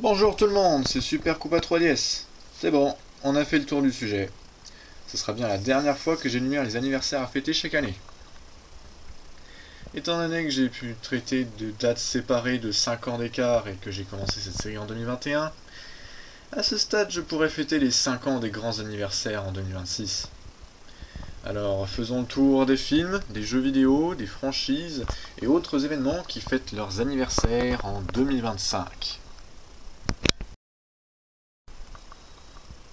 Bonjour tout le monde, c'est Super Koopa 3DS. C'est bon, on a fait le tour du sujet. Ce sera bien la dernière fois que j'énumère les anniversaires à fêter chaque année. Étant donné que j'ai pu traiter de dates séparées de 5 ans d'écart et que j'ai commencé cette série en 2021, à ce stade je pourrais fêter les 5 ans des grands anniversaires en 2026. Alors faisons le tour des films, des jeux vidéo, des franchises et autres événements qui fêtent leurs anniversaires en 2025.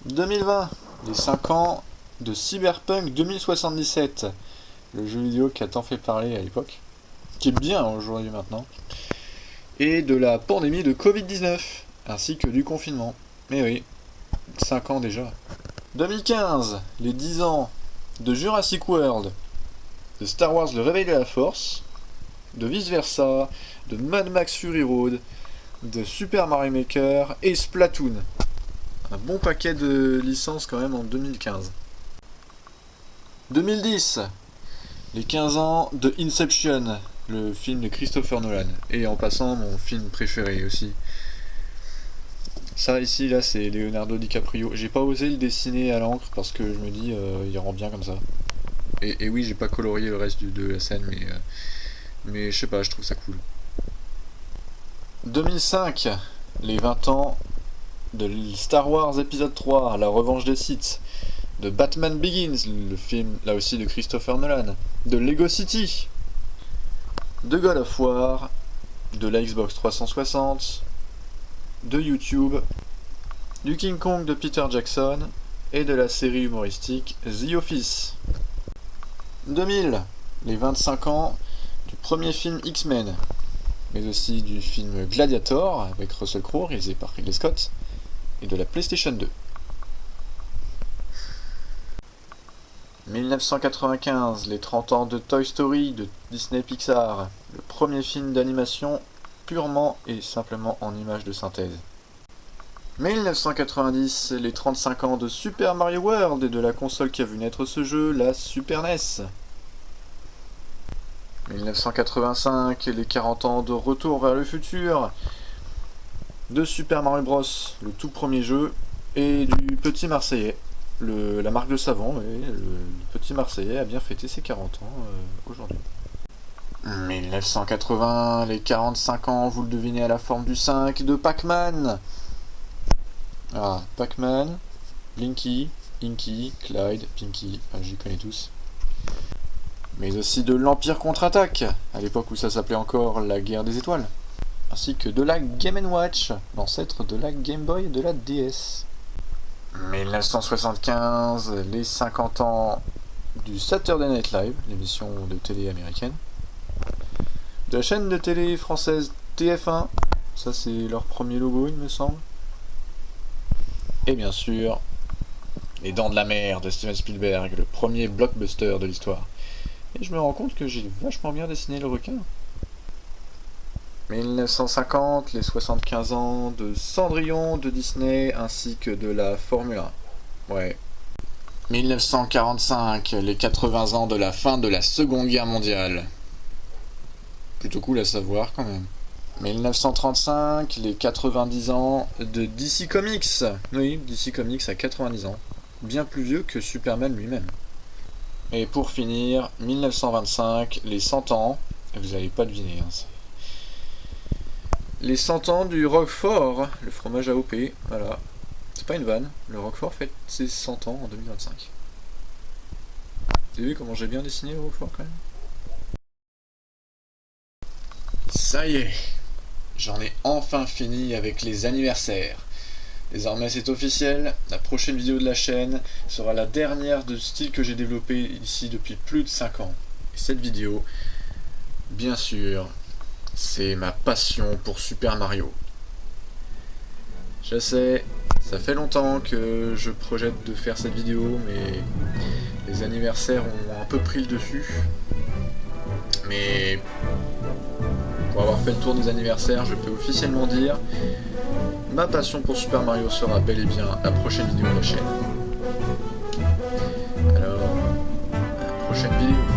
2020, les 5 ans de Cyberpunk 2077, le jeu vidéo qui a tant fait parler à l'époque, qui est bien aujourd'hui maintenant, et de la pandémie de Covid-19, ainsi que du confinement. Mais oui, 5 ans déjà. 2015, les 10 ans de Jurassic World, de Star Wars Le Réveil de la Force, de Vice Versa, de Mad Max Fury Road, de Super Mario Maker et Splatoon. Un bon paquet de licences quand même en 2015. 2010, les 15 ans de Inception, le film de Christopher Nolan. Et en passant, mon film préféré aussi. Ça ici, là, c'est Leonardo DiCaprio. J'ai pas osé le dessiner à l'encre parce que je me dis, il rend bien comme ça. Et oui, j'ai pas colorié le reste de la scène, mais je sais pas, je trouve ça cool. 2005, les 20 ans de Star Wars épisode 3, La Revanche des Sith, de Batman Begins, le film là aussi de Christopher Nolan, de Lego City, de God of War, de la Xbox 360, de YouTube, du King Kong de Peter Jackson et de la série humoristique The Office. 2000, les 25 ans du premier film X-Men, mais aussi du film Gladiator avec Russell Crowe réalisé par Ridley Scott, et de la PlayStation 2. 1995, les 30 ans de Toy Story de Disney Pixar, le premier film d'animation purement et simplement en images de synthèse. 1990, les 35 ans de Super Mario World et de la console qui a vu naître ce jeu, la Super NES. 1985, les 40 ans de Retour vers le futur, de Super Mario Bros, le tout premier jeu, et du Petit Marseillais, la marque de savon, le Petit Marseillais a bien fêté ses 40 ans aujourd'hui. 1980, les 45 ans, vous le devinez à la forme du 5, de Pac-Man. Ah, Pac-Man, Blinky, Inky, Clyde, Pinky, j'y connais tous. Mais aussi de l'Empire contre-attaque, à l'époque où ça s'appelait encore la guerre des étoiles. Ainsi que de la Game & Watch, l'ancêtre de la Game Boy et de la DS. 1975, les 50 ans du Saturday Night Live, l'émission de télé américaine. De la chaîne de télé française TF1, ça c'est leur premier logo il me semble. Et bien sûr, Les Dents de la Mer de Steven Spielberg, le premier blockbuster de l'histoire. Et je me rends compte que j'ai vachement bien dessiné le requin. 1950, les 75 ans de Cendrillon de Disney ainsi que de la Formule 1. Ouais. 1945, les 80 ans de la fin de la Seconde Guerre mondiale. Plutôt cool à savoir quand même. 1935, les 90 ans de DC Comics. Oui, DC Comics a 90 ans. Bien plus vieux que Superman lui-même. Et pour finir, 1925, les 100 ans. Vous n'allez pas deviner, hein, les 100 ans du Roquefort, le fromage AOP, voilà. C'est pas une vanne, le Roquefort fête ses 100 ans en 2025. Vous avez vu comment j'ai bien dessiné le Roquefort quand même? Ça y est, j'en ai enfin fini avec les anniversaires. Désormais c'est officiel, la prochaine vidéo de la chaîne sera la dernière de style que j'ai développé ici depuis plus de 5 ans. Et cette vidéo, bien sûr, c'est ma passion pour Super Mario. Je sais, ça fait longtemps que je projette de faire cette vidéo, mais les anniversaires ont un peu pris le dessus. Mais pour avoir fait le tour des anniversaires, je peux officiellement dire ma passion pour Super Mario sera bel et bien la prochaine vidéo de la chaîne. Alors, à la prochaine vidéo.